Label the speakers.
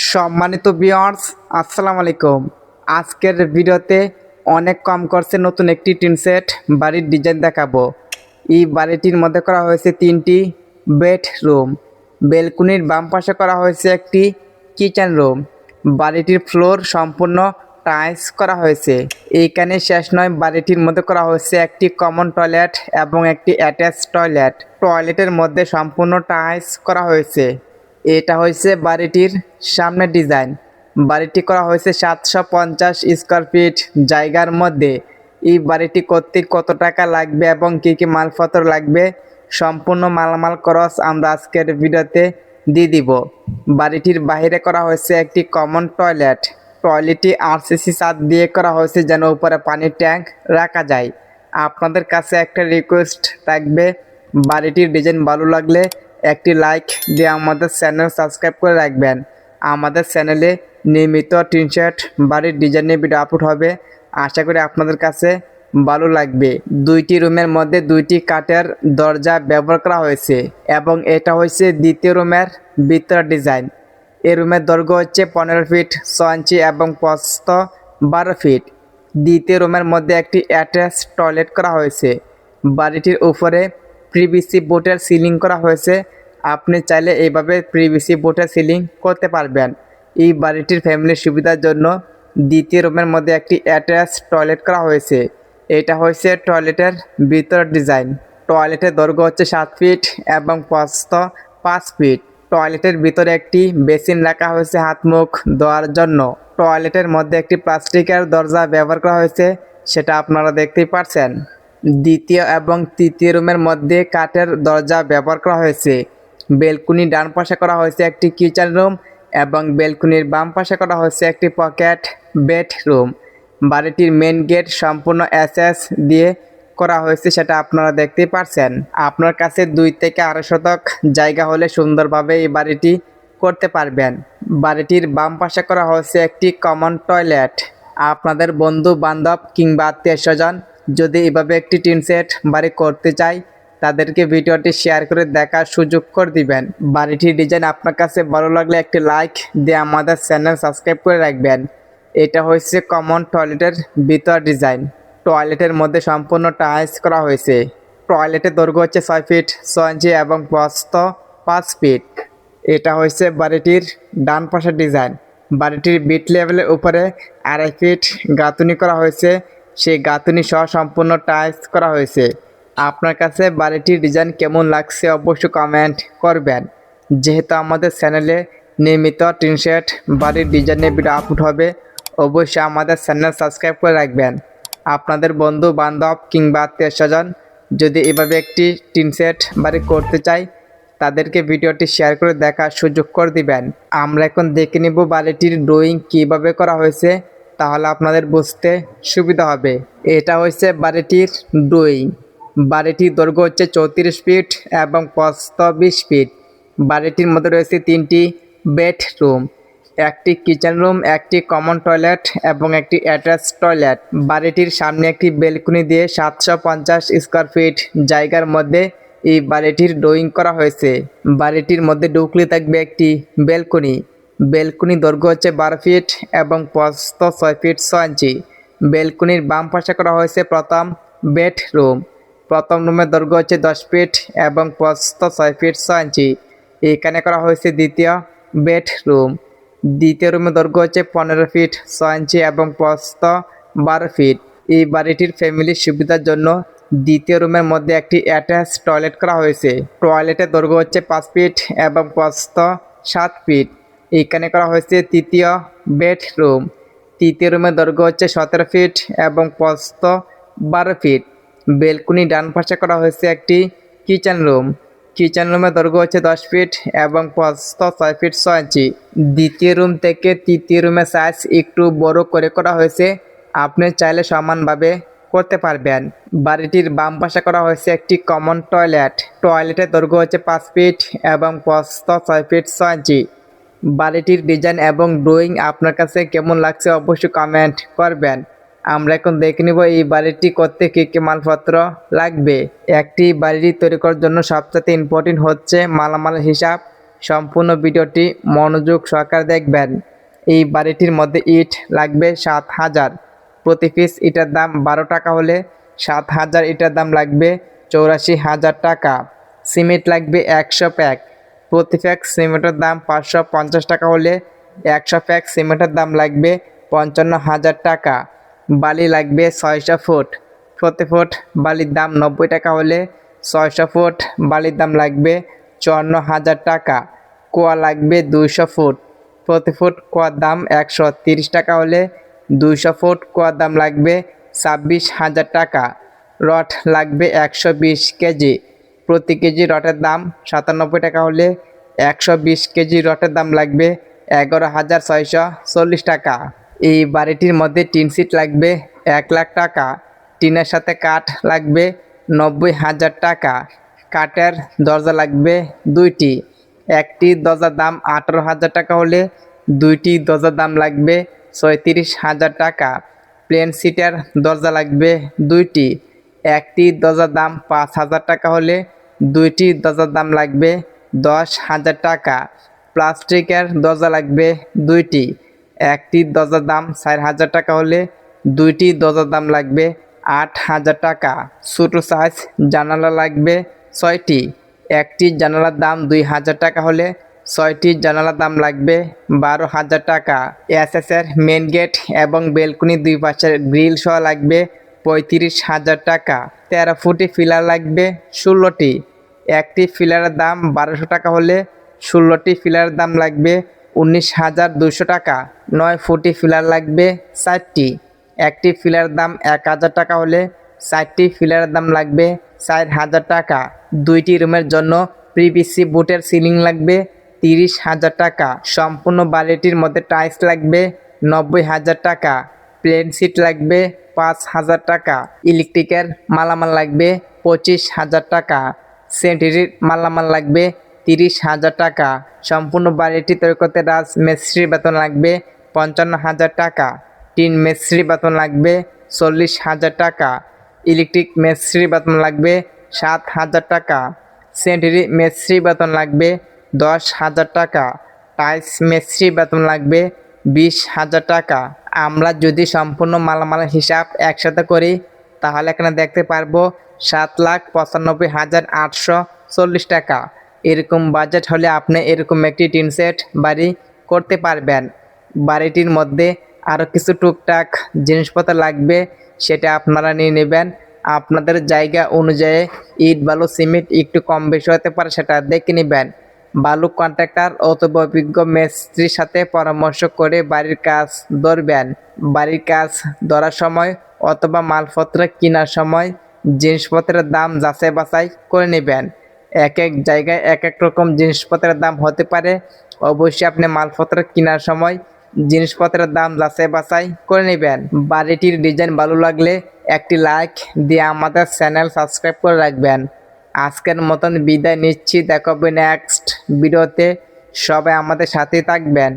Speaker 1: সম্মানিত ভিউয়ার্স, আসসালামু আলাইকুম। আজকের ভিডিওতে অনেক কম খরচে নতুন একটি টিন সেট বাড়ির ডিজাইন দেখাবো। এই বাড়িটির মধ্যে করা হয়েছে 3টি বেডরুম, বেলকুনির বাম পাশে করা হয়েছে একটি কিচেন রুম। বাড়িটির ফ্লোর সম্পূর্ণ টাইলস করা হয়েছে। এইখানে শেষ নয়, বাড়িটির মধ্যে করা হয়েছে একটি কমন টয়লেট এবং একটি অ্যাটাচ টয়লেট। টয়লেটের মধ্যে সম্পূর্ণ টাইলস করা হয়েছে। এটা হয়েছে বাড়িটির সামনের ডিজাইন। বাড়িটি করা হয়েছে 750 স্কোয়ার ফিট জায়গার মধ্যে। এই বাড়িটি করতে কত টাকা লাগবে এবং কী কী মালপত্র লাগবে সম্পূর্ণ মালামাল খরচ আমরা আজকের ভিডিওতে দিয়ে দিব। বাড়িটির বাইরে করা হয়েছে একটি কমন টয়লেট। টয়লেটটি আরসিসি ছাদ দিয়ে করা হয়েছে যেন উপরে পানির ট্যাঙ্ক রাখা যায়। আপনাদের কাছে একটা রিকোয়েস্ট থাকবে, বাড়িটির ডিজাইন ভালো লাগলে একটি লাইক দিয়ে আমাদের চ্যানেল সাবস্ক্রাইব করে রাখবেন। আমাদের চ্যানেলে নিয়মিত টিন সেট বাড়ির ডিজাইন নিয়ে ভিডিও আপলোড হবে। আশা করি আপনাদের কাছে ভালো লাগবে। দুইটি রুমের মধ্যে দুইটি কাঠের দরজা ব্যবহার করা হয়েছে এবং এটা হচ্ছে দ্বিতীয় রুমের ভিতর ডিজাইন। এই রুমের দৈর্ঘ্য হচ্ছে 15 ফিট 6 ইঞ্চি এবং প্রস্থ 12 ফিট। দ্বিতীয় রুমের মধ্যে একটি অ্যাটাচ টয়লেট করা হয়েছে। বাড়িটির উপরে পিভিসি বোর্ডের সিলিং করা হয়েছে। আপনি চাইলে এইভাবে পিভিসি বোর্ডের সিলিং করতে পারবেন। এই বাড়িটির ফ্যামিলির সুবিধার জন্য দ্বিতীয় রুমের মধ্যে একটি অ্যাটাচ টয়লেট করা হয়েছে। এটা হয়েছে টয়লেটের ভিতর ডিজাইন। টয়লেটের দৈর্ঘ্য হচ্ছে 7 ফিট এবং প্রস্থ 5 ফিট। টয়লেটের ভিতরে একটি বেসিন রাখা হয়েছে হাত মুখ ধোয়ার জন্য। টয়লেটের মধ্যে একটি প্লাস্টিকের দরজা ব্যবহার করা হয়েছে, সেটা আপনারা দেখতেই পাচ্ছেন। দ্বিতীয় এবং তৃতীয় রুমের মধ্যে কাঠের দরজা ব্যবহার করা হয়েছে। বেলকুনি ডান পাশে করা হয়েছে একটি কিচেন রুম এবং বেলকুনির বাম পাশে করা হয়েছে একটি পকেট বেডরুম। বাড়িটির মেন গেট সম্পূর্ণ এসএস দিয়ে করা হয়েছে, সেটা আপনারা দেখতেই পাচ্ছেন। আপনার কাছে 2 থেকে 2.5 শতক জায়গা হলে সুন্দরভাবে এই বাড়িটি করতে পারবেন। বাড়িটির বাম পাশে করা হয়েছে একটি কমন টয়লেট। আপনাদের বন্ধু বান্ধব কিংবা আত্মীয় স্বজন যদি এভাবে একটি টিন সেট বাড়ি করতে চায়, তাদেরকে ভিডিওটি শেয়ার করে দেখার সুযোগ করে দিবেন। বাড়িটির ডিজাইন আপনার কাছে ভালো লাগলে একটি লাইক দিয়ে আমাদের চ্যানেল সাবস্ক্রাইব করে রাখবেন। এটা হচ্ছে কমন টয়লেটের ভিতর ডিজাইন। টয়লেটের মধ্যে সম্পূর্ণ টাইলস করা হয়েছে। টয়লেটের দৈর্ঘ্য হচ্ছে 6 ফিট 6 ইঞ্চি এবং প্রস্থ 5 ফিট। এটা হচ্ছে বাড়িটির ডান পাশের ডিজাইন। বাড়িটির বিট লেভেলের উপরে 2.5 ফিট গাঁথুনি করা হয়েছে। সেই গাঁথুনি সহ সম্পূর্ণ টাইলস করা হয়েছে। আপনার কাছে বাড়িটির ডিজাইন কেমন লাগছে অবশ্যই কমেন্ট করবেন। যেহেতু আমাদের চ্যানেলে নিয়মিত টিন সেট বাড়ির ডিজাইনের ভিডিও আপলোড হবে, অবশ্যই আমাদের চ্যানেল সাবস্ক্রাইব করে রাখবেন। আপনাদের বন্ধু বান্ধব কিংবা আত্মীয় স্বজন যদি এভাবে একটি টিন সেট বাড়ি করতে চায়, তাদেরকে ভিডিওটি শেয়ার করে দেখার সুযোগ করে দিবেন। আমরা এখন দেখে নিব বাড়িটির ড্রয়িং কিভাবে করা হয়েছে, তাহলে আপনাদের বুঝতে সুবিধা হবে। এটা হচ্ছে বাড়িটির ড্রয়িং। বাড়িটির দৈর্ঘ্য হচ্ছে 34 ফিট এবং প্রস্থ 20 ফিট। বাড়িটির মধ্যে রয়েছে 3টি বেডরুম, একটি কিচেন রুম, একটি কমন টয়লেট এবং একটি অ্যাটাচ টয়লেট। বাড়িটির সামনে একটি বেলকুনি দিয়ে 750 স্কোয়ার ফিট জায়গার মধ্যে এই বাড়িটির ড্রয়িং করা হয়েছে। বাড়িটির মধ্যে ঢুকলে থাকবে একটি বেলকুনি। বেলকুনি দৈর্ঘ্য হচ্ছে 12 ফিট এবং প্রস্থ 6 ফিট 6 ইঞ্চি। বেলকুনির বাম পাশে করা হয়েছে প্রথম বেডরুম। প্রথম রুমের দৈর্ঘ্য হচ্ছে 10 ফিট এবং প্রস্থ 6 ফিট 6 ইঞ্চি। এখানে করা হয়েছে দ্বিতীয় বেডরুম। দ্বিতীয় রুমের দৈর্ঘ্য হচ্ছে 15 ফিট 6 ইঞ্চি এবং প্রস্থ 12 ফিট। এই বাড়িটির ফ্যামিলির সুবিধার জন্য দ্বিতীয় রুমের মধ্যে একটি অ্যাটাচ টয়লেট করা হয়েছে। টয়লেটের দৈর্ঘ্য হচ্ছে 5 ফিট এবং প্রস্থ 7 ফিট। এখানে করা হয়েছে তৃতীয় বেডরুম। তৃতীয় রুমের দৈর্ঘ্য হচ্ছে 17 ফিট এবং প্রস্থ 12 ফিট। বেলকুনি ডান পাশে করা হয়েছে একটি কিচেন রুম। কিচেন রুমের দৈর্ঘ্য হচ্ছে 10 ফিট এবং প্রস্থ 6 ফিট 6 ইঞ্চি। দ্বিতীয় রুম থেকে তৃতীয় রুমের সাইজ একটু বড় করে করা হয়েছে, আপনি চাইলে সমানভাবে করতে পারবেন। বাড়িটির বাম পাশে করা হয়েছে একটি কমন টয়লেট। টয়লেটের দৈর্ঘ্য হচ্ছে 5 ফিট এবং প্রস্থ 6 ফিট 6 ইঞ্চি। বাড়িটির ডিজাইন এবং ড্রয়িং আপনার কাছে কেমন লাগছে অবশ্যই কমেন্ট করবেন। আমরা এখন দেখে নিব এই বাড়িটি করতে কী কী মালপত্র লাগবে। একটি বাড়ি তৈরি করার জন্য সবচেয়ে ইম্পর্টেন্ট হচ্ছে মালামাল হিসাব। সম্পূর্ণ ভিডিওটি মনোযোগ সহকারে দেখবেন। এই বাড়িটির মধ্যে ইট লাগবে 7,000। প্রতি পিস ইটের দাম 12 টাকা হলে 7,000 ইটের দাম লাগবে 84,000 টাকা। সিমেন্ট লাগবে 100 প্যাক। প্রতি প্যাক সিমেন্টের দাম 550 টাকা হলে 100 প্যাক সিমেন্টের দাম লাগবে 55,000 টাকা। বালি লাগবে 600 ফুট। প্রতি ফুট বালির দাম 90 টাকা হলে 600 ফুট বালির দাম লাগবে 54,000 টাকা। কুয়া লাগবে 200 ফুট। প্রতি ফুট কুয়ার দাম 130 টাকা হলে 200 ফুট কুয়ার দাম লাগবে 26,000 টাকা। রড লাগবে 120 কেজি। প্রতি কেজি রডের দাম 97 টাকা হলে 120 কেজি রডের দাম লাগবে 11,640 টাকা। এই বাড়িটির মধ্যে টিন সিট লাগবে 1 লাখ টাকা। টিনের সাথে কাঠ লাগবে 90,000 টাকা। কাঠের দরজা লাগবে 2টি। একটি দরজার দাম 18,000 টাকা হলে 2টি দরজার দাম লাগবে 36,000 টাকা। প্লেন সিটের দরজা লাগবে 2টি। একটি দরজার দাম 5,000 টাকা হলে 2টি দরজার দাম লাগবে 10,000 টাকা। প্লাস্টিকের দরজা লাগবে 2টি। একটি দরজার দাম 4,000 টাকা হলে 2টি দরজার দাম লাগবে 8,000 টাকা। ছোটো সাইজ জানালা লাগবে 6টি। একটি জানালার দাম 2,000 টাকা হলে 6টি জানালার দাম লাগবে 12,000 টাকা। এসএসের মেন গেট এবং বেলকনি 2 পাশের গ্রিল সহ লাগবে 35,000 টাকা। 13 ফুটি ফিলার লাগবে 16টি। একটি ফিলারের দাম 1200 টাকা হলে 16টি ফিলারের দাম লাগবে 19,200 টাকা। 9 ফুটি ফিলার লাগবে 4টি। একটি ফিলারের দাম 1,000 টাকা হলে 4টি ফিলারের দাম লাগবে 4,000 টাকা। 2টি রুমের জন্য পিভিসি বুটের সিলিং লাগবে 30,000 টাকা। সম্পূর্ণ বাড়িটির মধ্যে টাইলস লাগবে 90,000 টাকা। প্লেন সিট লাগবে 5,000 টাকা। ইলেকট্রিকের মালামাল লাগবে 25,000 টাকা। সেন্টারির মালামাল লাগবে 30,000 টাকা। সম্পূর্ণ বাড়িটি তৈরি করতে রাজমিস্ত্রির বেতন লাগবে 55,000 টাকা। টিন মিস্ত্রি বেতন লাগবে 40,000 টাকা। ইলেকট্রিক মিস্ত্রি বেতন লাগবে 7,000 টাকা। সেন্টারি মিস্ত্রি বেতন লাগবে 10,000 টাকা। টাইলস মিস্ত্রি বেতন লাগবে 20,000 টাকা। আমরা যদি সম্পূর্ণ মালামালের হিসাব একসাথে করি তাহলে এখানে দেখতে পারবো 7,95,840 টাকা। এরকম বাজেট হলে আপনি এরকম একটি টিন সেট বাড়ি করতে পারবেন। বাড়িটির মধ্যে আরও কিছু টুকটাক জিনিসপত্র লাগবে, সেটা আপনারা নিয়ে নেবেন। আপনাদের জায়গা অনুযায়ী ইট বালু সিমেন্ট একটু কম বেশি হতে পারে, সেটা দেখে নেবেন। বালু কন্ট্রাক্টর অথবা অভিজ্ঞ মিস্ত্রির সাথে পরামর্শ করে বাড়ির কাজ ধরবেন। বাড়ির কাজ ধরার সময় অথবা মালপত্র কেনার সময় জিনিসপত্রের দাম যাচাই বাছাই করে নেবেন। এক এক জায়গায় এক এক রকম জিনিসপত্রের দাম হতে পারে। অবশ্যই আপনি মালপত্র কেনার সময় জিনিসপত্রের দাম যাচাই বাছাই করে নেবেন। বাড়িটির ডিজাইন ভালো লাগলে একটি লাইক দিয়ে আমাদের চ্যানেল সাবস্ক্রাইব করে রাখবেন। আজকের মতন বিদায় নিচ্ছি, দেখা হবে নেক্সট ভিডিওতে। সবাই আমাদের সাথেই থাকবেন।